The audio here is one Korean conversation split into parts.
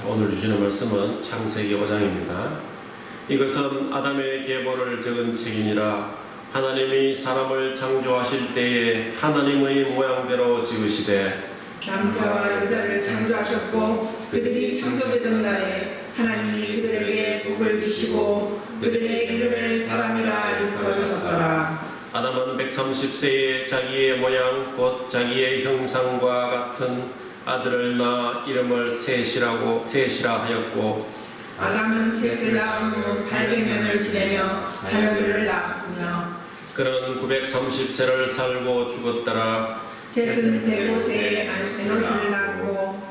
오늘 주시는 말씀은 창세기 5장입니다. 이것은 아담의 계보를 적은 책이니라. 하나님이 사람을 창조하실 때에 하나님의 모양대로 지으시되 남자와 여자를 창조하셨고 그들이 창조되던 날에 하나님이 그들에게 복을 주시고 그들의 이름을 사람이라 일컬으셨더라. 아담은 130세에 자기의 모양 곧 자기의 형상과 같은 아들을 낳아 이름을 셋이라 하였고 아담은 셋을 낳은 후 800년을 지내며 자녀들을 낳았으며 그는 930세를 살고 죽었더라. 셋은 105세에 에노스를 낳고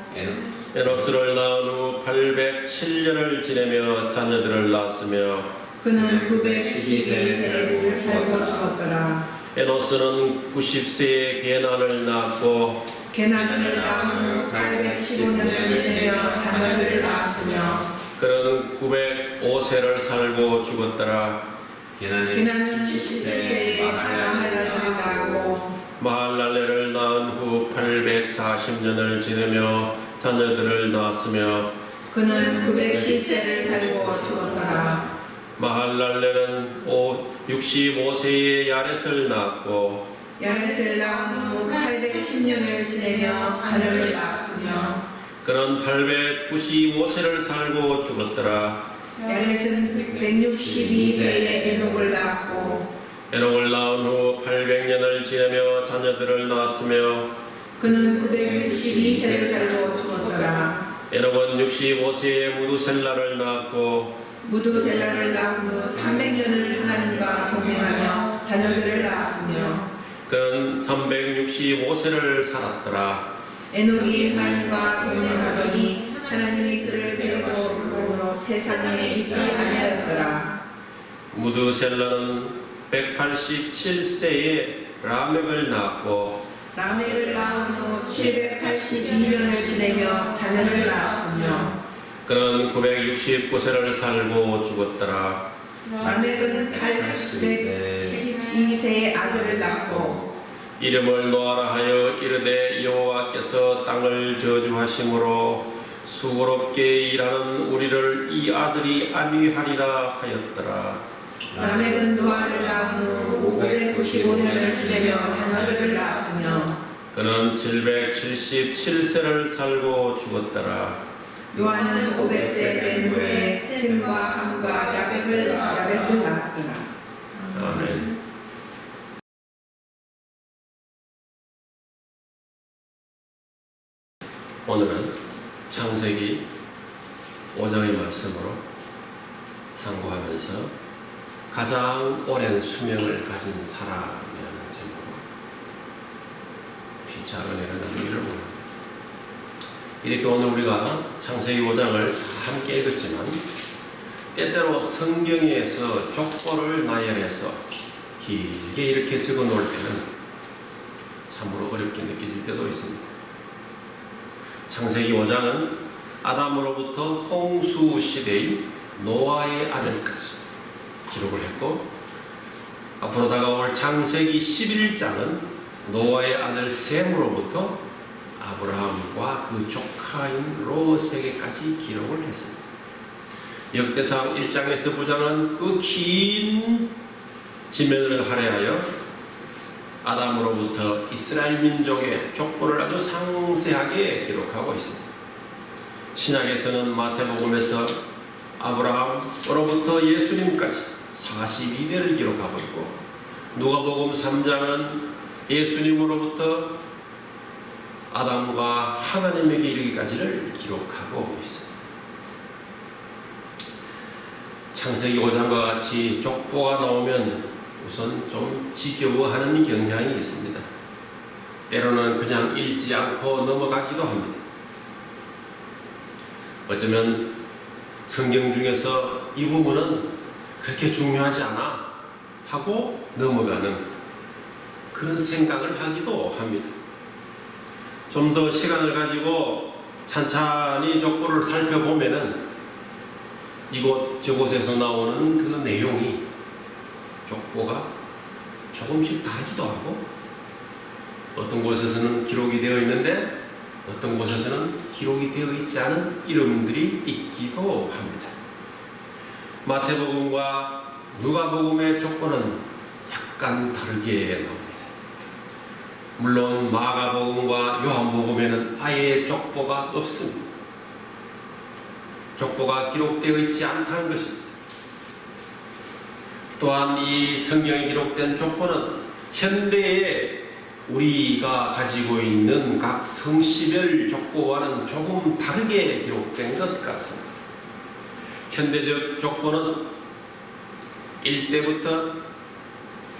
에노스를 낳은 후 807년을 지내며 자녀들을 낳았으며 그는 912세에 살고 죽었더라. 에노스는 90세에 게난을 낳았고 게나는을 낳은 후 815년을 지내며 자녀들을 낳았으며 그는 905세를 살고 죽었더라. 게나는 70세에 마할랄레를 낳고 마할랄레를 낳은 후 840년을 지내며 자녀들을 낳았으며 그는 910세를 살고 죽었더라. 마할랄레는 65세에 야렛을 낳았고 야렛을 낳은 후 810년을 지내며 자녀를 낳았으며 그는 895세를 살고 죽었더라. 야렛은 162세에 에녹을 낳았고 에녹을 낳은 후 800년을 지내며 자녀들을 낳았으며 그는 962세를 살고 죽었더라. 에녹은 65세에 무두셀라를 낳았고 무두셀라를 낳은 후 300년을 하나님과 동행하며 자녀들을 낳았으며 그는 365세를 살았더라. 에녹이 하나님과 동행하더니 하나님이 그를 데리고 물으로 세상에 있지 아니하였더라. 무두셀라는 187세에 라멕을 낳았고 라멕을 낳은 후 782년을 지내며 자녀를 낳았으며 그는 969세를 살고 죽었더라. 라멕은 812세에 아들을 낳고 이름을 노아라 하여 이르되 여호와께서 땅을 저주하심으로 수고롭게 일하는 우리를 이 아들이 안위하리라 하였더라. 라멕은 노아를 낳은 후 595년을 지내며 자녀들을 낳았으며 그는 777세를 살고 죽었더라. 노아는 500세 된 후에 셈과 함과 야벳을 낳았더라. 아멘. 오늘은 창세기 5장의 말씀으로 상고하면서 가장 오랜 수명을 가진 사람이라는 제목으로 피차 은혜를 나누기를 원합니다. 이렇게 오늘 우리가 창세기 5장을 함께 읽었지만 때때로 성경에서 족보를 나열해서 길게 이렇게 적어 놓을 때는 참으로 어렵게 느껴질 때도 있습니다. 창세기 5장은 아담으로부터 홍수 시대인 노아의 아들까지 기록을 했고 앞으로 다가올 창세기 11장은 노아의 아들 셈으로부터 아브라함과 그 조카인 롯에게까지 기록을 했습니다. 역대상 1장에서 9장은 그 긴 지면을 할애하여 아담으로부터 이스라엘 민족의 족보를 아주 상세하게 기록하고 있습니다. 신약에서는 마태복음에서 아브라함으로부터 예수님까지 42대를 기록하고 있고 누가복음 3장은 예수님으로부터 아담과 하나님에게 이르기까지를 기록하고 있습니다. 창세기 5장과 같이 족보가 나오면 우선 좀 지겨워하는 경향이 있습니다. 때로는 그냥 읽지 않고 넘어가기도 합니다. 어쩌면 성경 중에서 이 부분은 그렇게 중요하지 않아 하고 넘어가는 그런 생각을 하기도 합니다. 좀 더 시간을 가지고 찬찬히 족보를 살펴보면은 이곳 저곳에서 나오는 그 내용이 족보가 조금씩 다르기도 하고 어떤 곳에서는 기록이 되어 있는데 어떤 곳에서는 기록이 되어 있지 않은 이름들이 있기도 합니다. 마태복음과 누가복음의 족보는 약간 다르게 나옵니다. 물론 마가복음과 요한복음에는 아예 족보가 없습니다. 족보가 기록되어 있지 않다는 것입니다. 또한 이 성경에 기록된 족보는 현대에 우리가 가지고 있는 각 성씨별 족보와는 조금 다르게 기록된 것 같습니다. 현대적 족보는 1대부터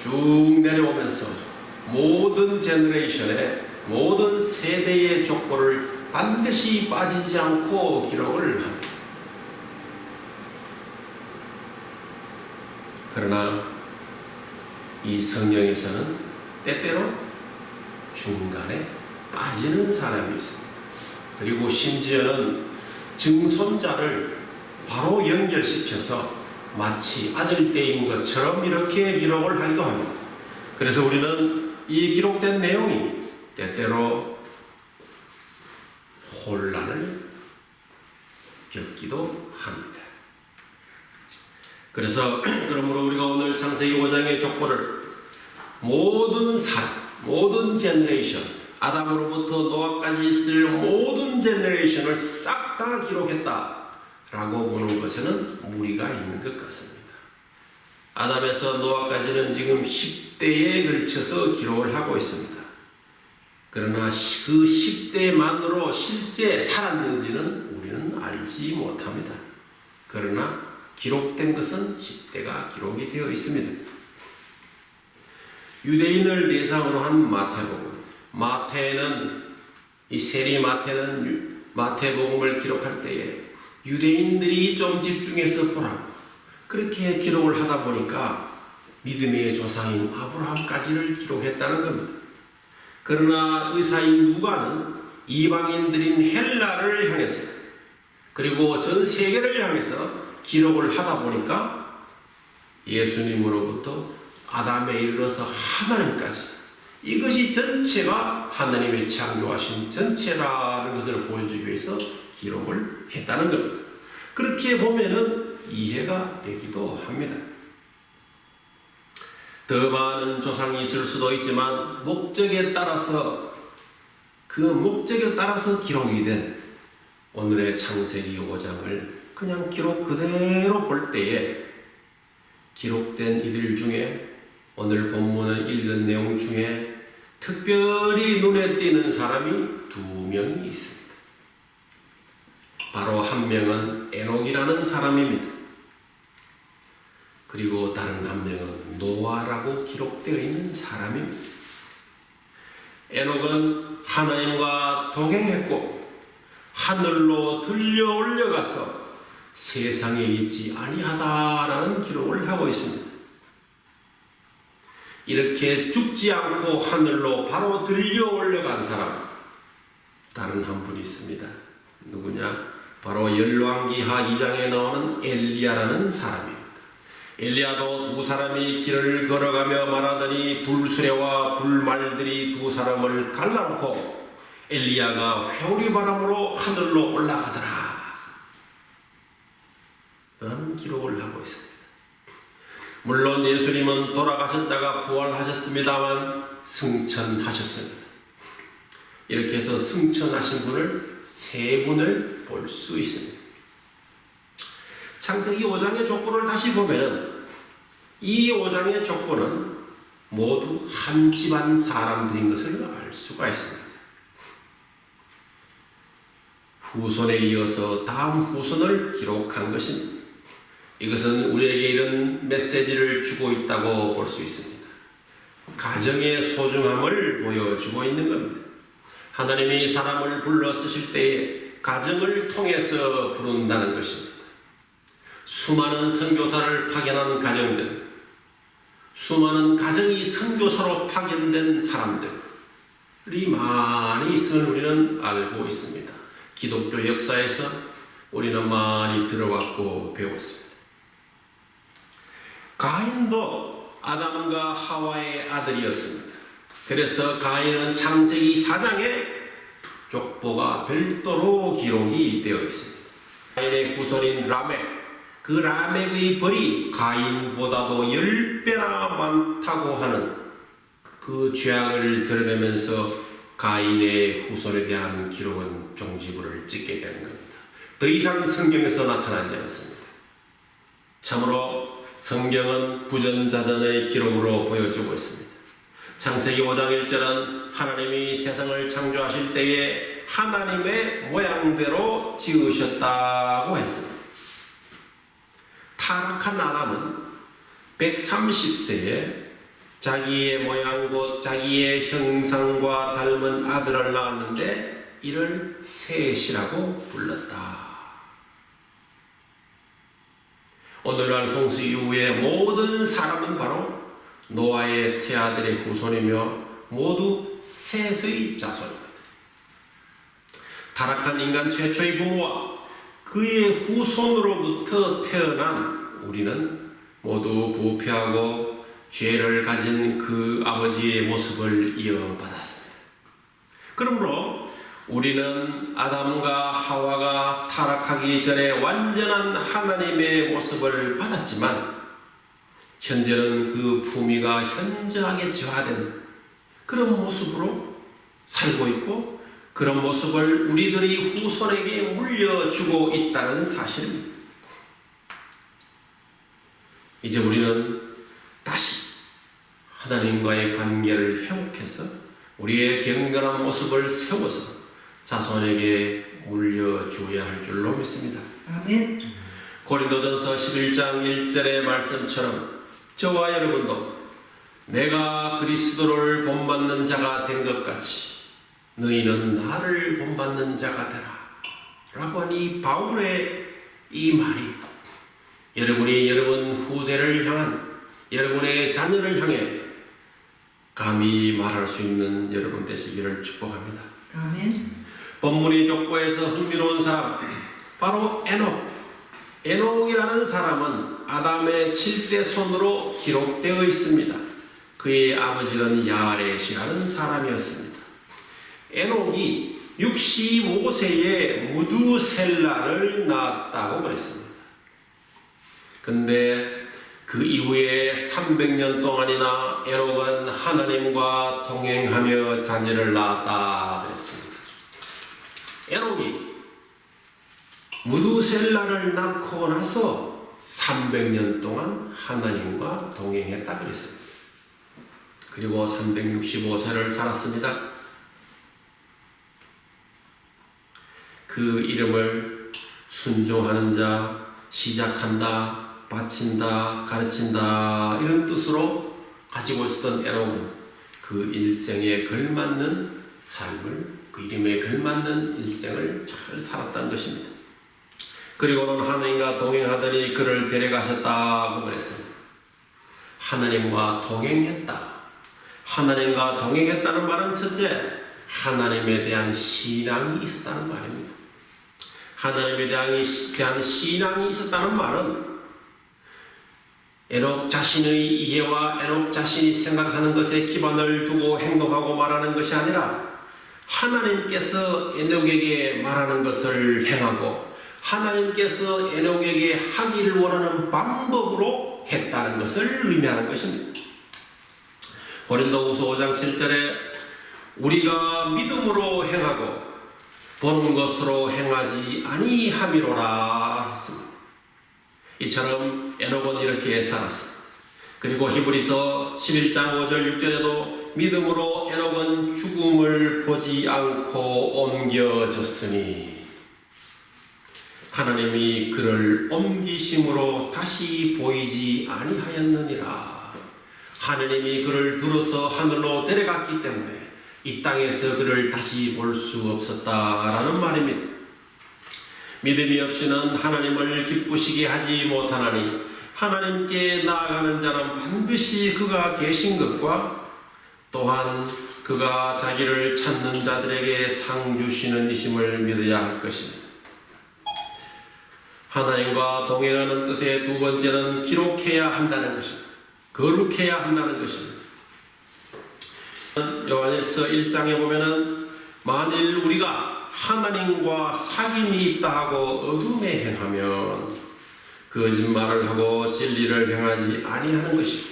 쭉 내려오면서 모든 제너레이션의 모든 세대의 족보를 반드시 빠지지 않고 기록을 합니다. 그러나 이 성경에서는 때때로 중간에 빠지는 사람이 있습니다. 그리고 심지어는 증손자를 바로 연결시켜서 마치 아들 때인 것처럼 이렇게 기록을 하기도 합니다. 그래서 우리는 이 기록된 내용이 때때로 혼란을 겪기도 합니다. 그래서 그러므로 우리가 오늘 창세기 5장의 족보를 모든 사람, 모든 제너레이션, 아담으로부터 노아까지 있을 모든 제너레이션을 싹 다 기록했다라고 보는 것에는 무리가 있는 것 같습니다. 아담에서 노아까지는 지금 10대에 걸쳐서 기록을 하고 있습니다. 그러나 그 10대만으로 실제 살았는지는 우리는 알지 못합니다. 그러나 기록된 것은 10대가 기록이 되어 있습니다. 유대인을 대상으로 한 마태복음. 마태는 이 세리 마태는 마태복음을 기록할 때에 유대인들이 좀 집중해서 보라고 그렇게 기록을 하다 보니까 믿음의 조상인 아브라함까지를 기록했다는 겁니다. 그러나 의사인 누가는 이방인들인 헬라를 향해서 그리고 전 세계를 향해서 기록을 하다 보니까 예수님으로부터 아담에 이르러서 하나님까지 이것이 전체가 하나님이 창조하신 전체라는 것을 보여주기 위해서 기록을 했다는 겁니다. 그렇게 보면은 이해가 되기도 합니다. 더 많은 조상이 있을 수도 있지만 목적에 따라서 그 목적에 따라서 기록이 된 오늘의 창세기 5장을 그냥 기록 그대로 볼 때에 기록된 이들 중에 오늘 본문을 읽은 내용 중에 특별히 눈에 띄는 사람이 2명이 있습니다. 바로 한 명은 에녹이라는 사람입니다. 그리고 다른 한 명은 노아라고 기록되어 있는 사람입니다. 에녹은 하나님과 동행했고 하늘로 들려 올려가서 세상에 있지 아니하다라는 기록을 하고 있습니다. 이렇게 죽지 않고 하늘로 바로 들려 올려간 사람 다른 한 분이 있습니다. 누구냐? 바로 열왕기하 2장에 나오는 엘리야라는 사람입니다. 엘리야도 두 사람이 길을 걸어가며 말하더니 불수레와 불말들이 두 사람을 갈라놓고 엘리야가 회오리 바람으로 하늘로 올라가더라 라는 기록을 하고 있습니다. 물론 예수님은 돌아가셨다가 부활하셨습니다만 승천하셨습니다. 이렇게 해서 승천하신 분을 3분을 볼 수 있습니다. 창세기 5장의 족보를 다시 보면 이 5장의 족보는 모두 한 집안 사람들인 것을 알 수가 있습니다. 후손에 이어서 다음 후손을 기록한 것입니다. 이것은 우리에게 이런 메시지를 주고 있다고 볼 수 있습니다. 가정의 소중함을 보여주고 있는 겁니다. 하나님이 사람을 불러 쓰실 때에 가정을 통해서 부른다는 것입니다. 수많은 선교사를 파견한 가정들, 수많은 가정이 선교사로 파견된 사람들이 많이 있음을 우리는 알고 있습니다. 기독교 역사에서 우리는 많이 들어왔고 배웠습니다. 가인도 아담과 하와의 아들이었습니다. 그래서 가인은 창세기 4장에 족보가 별도로 기록이 되어 있습니다. 가인의 후손인 라멕, 그 라멕의 벌이 가인보다도 10배나 많다고 하는 그 죄악을 드러내면서 가인의 후손에 대한 기록은 종지부를 찍게 되는 겁니다. 더 이상 성경에서 나타나지 않습니다. 참으로 성경은 부전자전의 기록으로 보여주고 있습니다. 창세기 5장 1절은 하나님이 세상을 창조하실 때에 하나님의 모양대로 지으셨다고 했습니다. 타락한 아담은 130세에 자기의 모양 곧 자기의 형상과 닮은 아들을 낳았는데 이를 셋이라고 불렀다. 오늘날 홍수 이후에 모든 사람은 바로 노아의 세 아들의 후손이며 모두 셋의 자손입니다. 타락한 인간 최초의 부모와 그의 후손으로부터 태어난 우리는 모두 부패하고 죄를 가진 그 아버지의 모습을 이어받았습니다. 그러므로 우리는 아담과 하와가 타락하기 전에 완전한 하나님의 모습을 받았지만 현재는 그 품위가 현저하게 저하된 그런 모습으로 살고 있고 그런 모습을 우리들이 후손에게 물려주고 있다는 사실입니다. 이제 우리는 다시 하나님과의 관계를 회복해서 우리의 경건한 모습을 세워서 자손에게 물려주어야 할 줄로 믿습니다. 아멘. 고린도전서 11장 1절의 말씀처럼 저와 여러분도 내가 그리스도를 본받는 자가 된 것 같이 너희는 나를 본받는 자가 되라 라고 하니 바울의 이 말이 여러분이 여러분 후세를 향한 여러분의 자녀를 향해 감히 말할 수 있는 여러분 되시기를 축복합니다. 아멘. 본문의 족보에서 흥미로운 사람 바로 에녹이라는 사람은 아담의 7대 손으로 기록되어 있습니다. 그의 아버지는 야렛이라는 사람이었습니다. 에녹이 65세에 무두셀라를 낳았다고 그랬습니다. 근데 그 이후에 300년 동안이나 에녹은 하나님과 동행하며 자녀를 낳았다 그랬습니다. 에녹이 무두셀라를 낳고 나서 300년 동안 하나님과 동행했다 그랬습니다. 그리고 365세를 살았습니다. 그 이름을 순종하는 자, 시작한다, 바친다, 가르친다 이런 뜻으로 가지고 있었던 에녹은 그 일생에 걸맞는 삶을 그 이름에 걸맞는 일생을 잘 살았다는 것입니다. 그리고는 하나님과 동행하더니 그를 데려가셨다고 그랬습니다. 하나님과 동행했다. 하나님과 동행했다는 말은 첫째, 하나님에 대한 신앙이 있었다는 말입니다. 하나님에 대한 신앙이 있었다는 말은 에녹 자신의 이해와 에녹 자신이 생각하는 것에 기반을 두고 행동하고 말하는 것이 아니라 하나님께서 에녹에게 말하는 것을 행하고 하나님께서 에녹에게 하기를 원하는 방법으로 했다는 것을 의미하는 것입니다. 고린도후서 5장 7절에 우리가 믿음으로 행하고 보는 것으로 행하지 아니함이로라 했습니다. 이처럼 에녹은 이렇게 살았습니다. 그리고 히브리서 11장 5절 6절에도 믿음으로 에녹은 죽음을 보지 않고 옮겨졌으니 하나님이 그를 옮기심으로 다시 보이지 아니하였느니라. 하나님이 그를 들어서 하늘로 데려갔기 때문에 이 땅에서 그를 다시 볼 수 없었다라는 말입니다. 믿음이 없이는 하나님을 기쁘시게 하지 못하나니 하나님께 나아가는 자는 반드시 그가 계신 것과 또한 그가 자기를 찾는 자들에게 상 주시는 이심을 믿어야 할 것입니다. 하나님과 동행하는 뜻의 두 번째는 기록해야 한다는 것입니다. 거룩해야 한다는 것입니다. 요한일서 1장에 보면은 만일 우리가 하나님과 사귐이 있다 하고 어둠에 행하면 거짓말을 하고 진리를 행하지 아니하는 것이고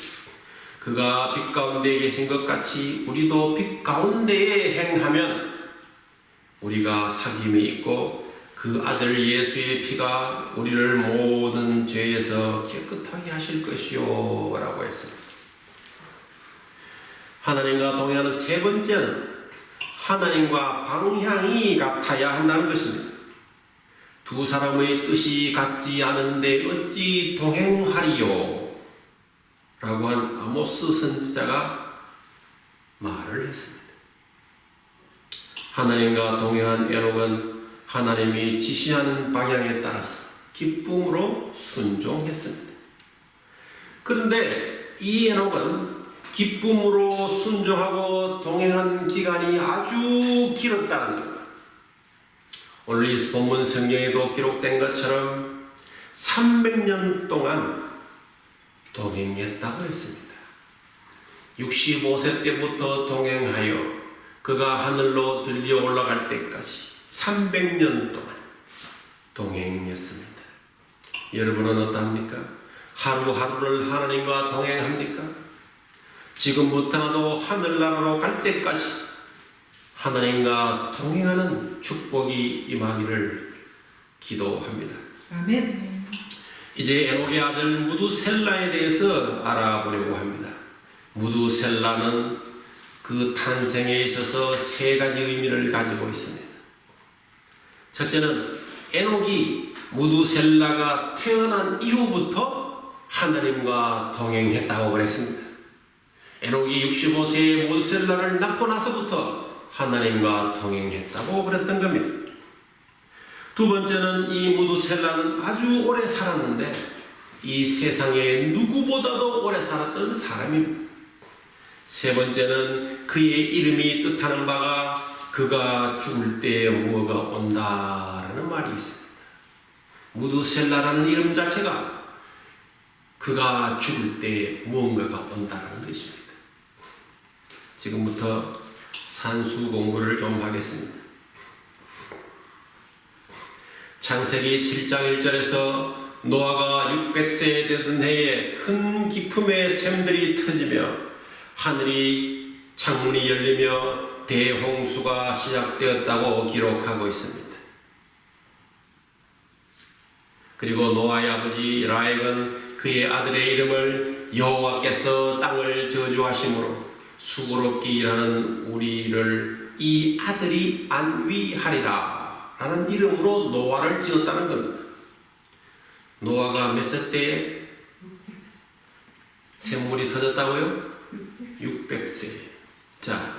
그가 빛 가운데 계신 것 같이 우리도 빛 가운데에 행하면 우리가 사귐이 있고 그 아들 예수의 피가 우리를 모든 죄에서 깨끗하게 하실 것이요 라고 했습니다. 하나님과 동행하는 세 번째는 하나님과 방향이 같아야 한다는 것입니다. 두 사람의 뜻이 같지 않은데 어찌 동행하리요? 라고 한 아모스 선지자가 말을 했습니다. 하나님과 동행한 에녹은 하나님이 지시하는 방향에 따라서 기쁨으로 순종했습니다. 그런데 이 에녹은 기쁨으로 순종하고 동행한 기간이 아주 길었다는 것. 오늘 이 본문 성경에도 기록된 것처럼 300년 동안 동행했다고 했습니다. 65세 때부터 동행하여 그가 하늘로 들려 올라갈 때까지 300년 동안 동행했습니다. 여러분은 어떠합니까? 하루하루를 하나님과 동행합니까? 지금부터라도 하늘나라로 갈 때까지 하나님과 동행하는 축복이 임하기를 기도합니다. 아멘. 이제 에녹의 아들 무두셀라에 대해서 알아보려고 합니다. 무두셀라는 그 탄생에 있어서 세 가지 의미를 가지고 있습니다. 첫째는 에녹이 무두셀라가 태어난 이후부터 하나님과 동행했다고 그랬습니다. 에녹이 65세에 무두셀라를 낳고 나서부터 하나님과 동행했다고 그랬던 겁니다. 두 번째는 이 무두셀라는 아주 오래 살았는데 이 세상에 누구보다도 오래 살았던 사람입니다. 세 번째는 그의 이름이 뜻하는 바가 그가 죽을 때에 무엇가 온다라는 말이 있습니다. 무두셀라라는 이름 자체가 그가 죽을 때에 무언가가 온다라는 뜻입니다. 지금부터 산수 공부를 좀 하겠습니다. 창세기 7장 1절에서 노아가 600세에 되던 해에 큰 기품의 샘들이 터지며 하늘이 창문이 열리며 대홍수가 시작되었다고 기록하고 있습니다. 그리고 노아의 아버지 라헬은 그의 아들의 이름을 여호와께서 땅을 저주하심으로 수고롭게 일하는 우리를 이 아들이 안위하리라 라는 이름으로 노아를 지었다는 겁니다. 노아가 몇 세 때에 샘물이 터졌다고요? 600세. 자,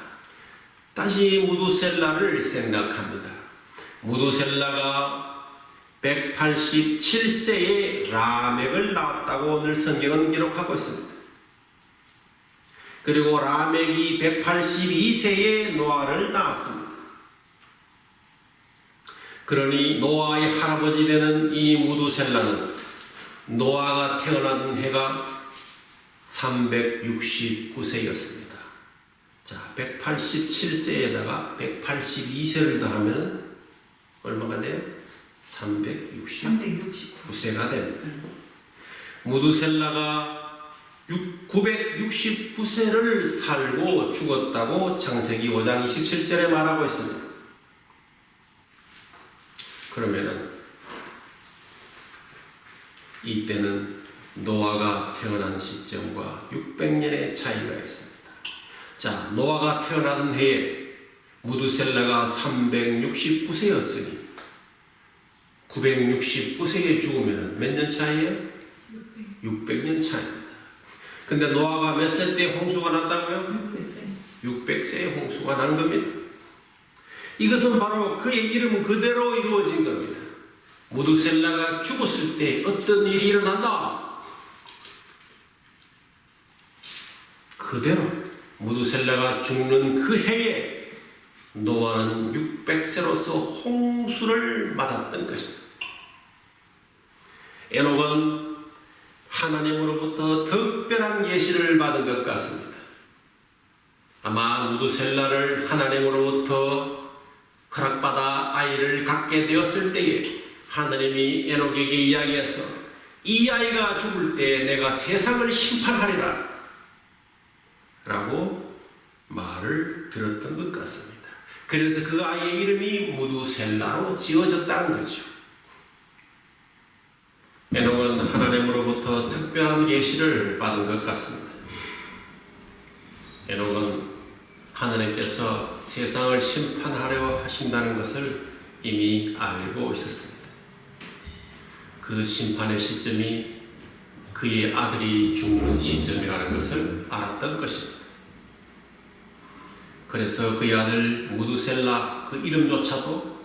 다시 무두셀라를 생각합니다. 무두셀라가 187세에 라멕을 낳았다고 오늘 성경은 기록하고 있습니다. 그리고 라멕이 182세에 노아를 낳았습니다. 그러니 노아의 할아버지 되는 이 무두셀라는 노아가 태어난 해가 369세였습니다. 자, 187세에다가 182세를 더하면 얼마가 돼요? 369세가 됩니다. 무두셀라가 969세를 살고 죽었다고 창세기 5장 27절에 말하고 있습니다. 그러면은 이때는 노아가 태어난 시점과 600년의 차이가 있습니다. 자, 노아가 태어나던 해에 무두셀라가 369세였으니 969세에 죽으면 몇 년 차이에요? 600년 차이입니다. 근데 노아가 몇 세 때 홍수가 났다고요? 600세에 홍수가 난 겁니다. 이것은 바로 그의 이름 그대로 이루어진 겁니다. 무두셀라가 죽었을 때 어떤 일이 일어난다? 그대로 무두셀라가 죽는 그 해에 노아는 600세로서 홍수를 맞았던 것입니다. 에녹은 하나님으로부터 특별한 계시를 받은 것 같습니다. 아마 무두셀라를 하나님으로부터 허락받아 아이를 갖게 되었을 때에 하나님이 에녹에게 이야기해서 이 아이가 죽을 때 내가 세상을 심판하리라 라고 말을 들었던 것 같습니다. 그래서 그 아이의 이름이 무두셀라로 지어졌다는 거죠. 에녹은 하나님으로부터 특별한 계시를 받은 것 같습니다. 에녹은 하나님께서 세상을 심판하려 하신다는 것을 이미 알고 있었습니다. 그 심판의 시점이 그의 아들이 죽는 시점이라는 것을 알았던 것입니다. 그래서 그의 아들 무두셀라 그 이름조차도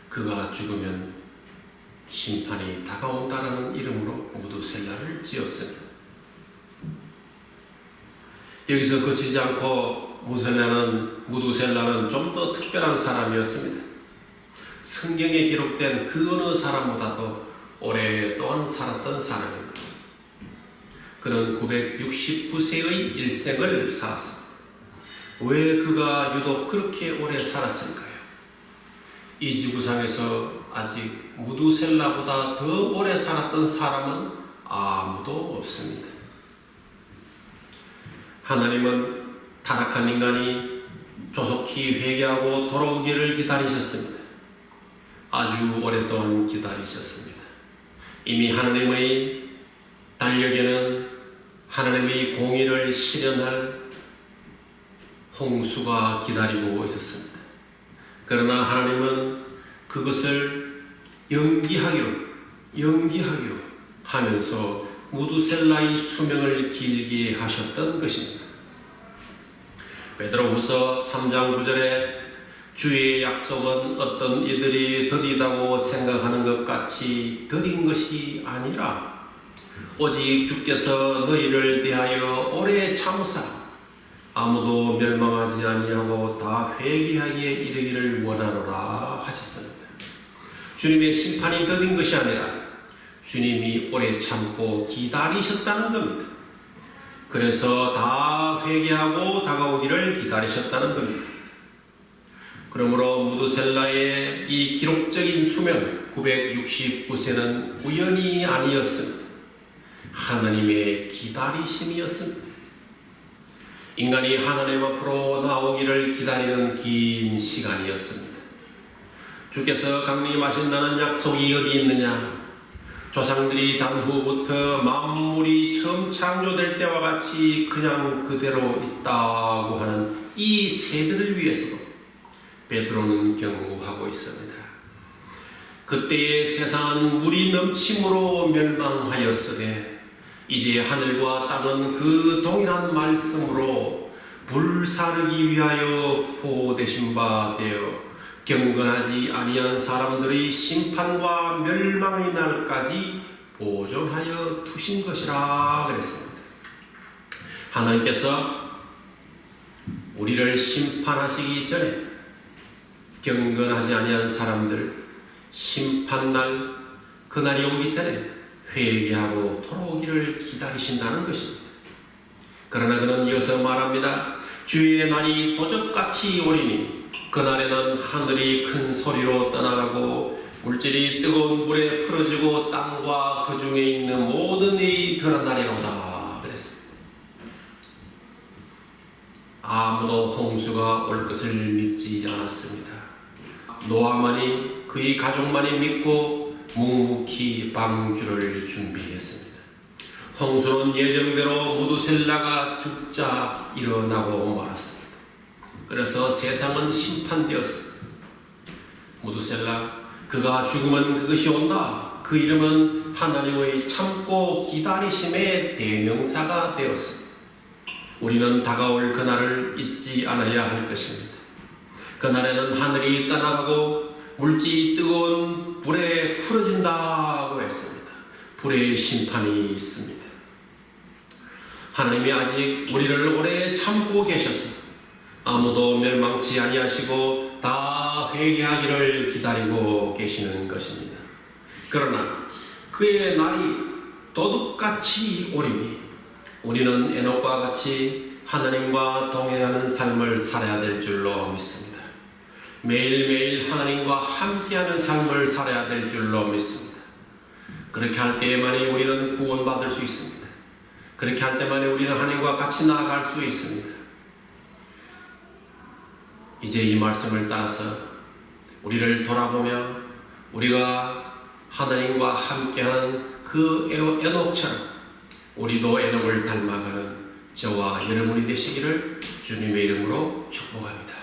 그가 죽으면 심판이 다가온다라는 이름으로 무두셀라를 지었습니다. 여기서 그치지 않고 무두셀라는 좀 더 특별한 사람이었습니다. 성경에 기록된 그 어느 사람보다도 오랫동안 살았던 사람입니다. 그는 969세의 일생을 살았습니다. 왜 그가 유독 그렇게 오래 살았을까요? 이 지구상에서 아직 무두셀라보다 더 오래 살았던 사람은 아무도 없습니다. 하나님은 타락한 인간이 조속히 회개하고 돌아오기를 기다리셨습니다. 아주 오랫동안 기다리셨습니다. 이미 하나님의 달력에는 하나님의 공의를 실현할 홍수가 기다리고 있었습니다. 그러나 하나님은 그것을 연기하기로 하면서 무두셀라의 수명을 길게 하셨던 것입니다. 베드로후서 3장 9절에 주의 약속은 어떤 이들이 더디다고 생각하는 것 같이 더딘 것이 아니라 오직 주께서 너희를 대하여 오래 참으사 아무도 멸망하지 아니하고 다 회개하기에 이르기를 원하노라 하셨습니다. 주님의 심판이 더딘 것이 아니라 주님이 오래 참고 기다리셨다는 겁니다. 그래서 다 회개하고 다가오기를 기다리셨다는 겁니다. 그러므로 무두셀라의 이 기록적인 수명 969세는 우연이 아니었습니다. 하나님의 기다리심이었습니다. 인간이 하나님 앞으로 나오기를 기다리는 긴 시간이었습니다. 주께서 강림하신다는 약속이 어디 있느냐? 조상들이 장후부터 만물이 처음 창조될 때와 같이 그냥 그대로 있다고 하는 이 세대를 위해서도 베드로는 경고하고 있습니다. 그때의 세상은 물이 넘침으로 멸망하였으되 이제 하늘과 땅은 그 동일한 말씀으로 불사르기 위하여 보호되신 바 되어 경건하지 아니한 사람들의 심판과 멸망의 날까지 보존하여 두신 것이라 그랬습니다. 하나님께서 우리를 심판하시기 전에 경건하지 아니한 사람들 심판날 그날이 오기 전에 회개하고 돌아오기를 기다리신다는 것입니다. 그러나 그는 이어서 말합니다. 주의 날이 도적같이 오리니 그날에는 하늘이 큰 소리로 떠나가고 물질이 뜨거운 불에 풀어지고 땅과 그 중에 있는 모든 일이 드러나리로다 그랬습니다. 아무도 홍수가 올 것을 믿지 않았습니다. 노아만이 그의 가족만이 믿고 묵묵히 방주를 준비했습니다. 홍수는 예정대로 무두셀라가 죽자 일어나고 말았습니다. 그래서 세상은 심판되었습니다. 무두셀라 그가 죽으면 그것이 온다. 그 이름은 하나님의 참고 기다리심의 대명사가 되었습니다. 우리는 다가올 그날을 잊지 않아야 할 것입니다. 그날에는 하늘이 떠나가고 물질이 뜨거운 불에 풀어진다고 했습니다. 불의 심판이 있습니다. 하나님이 아직 우리를 오래 참고 계셔서 아무도 멸망치 아니하시고 다 회개하기를 기다리고 계시는 것입니다. 그러나 그의 날이 도둑같이 오리니 우리는 에녹과 같이 하나님과 동행하는 삶을 살아야 될 줄로 믿습니다. 매일매일 하나님과 함께하는 삶을 살아야 될 줄로 믿습니다. 그렇게 할 때에만이 우리는 구원받을 수 있습니다. 그렇게 할 때만이 우리는 하나님과 같이 나아갈 수 있습니다. 이제 이 말씀을 따라서 우리를 돌아보며 우리가 하나님과 함께하는 그 에녹처럼 우리도 에녹을 닮아가는 저와 여러분이 되시기를 주님의 이름으로 축복합니다.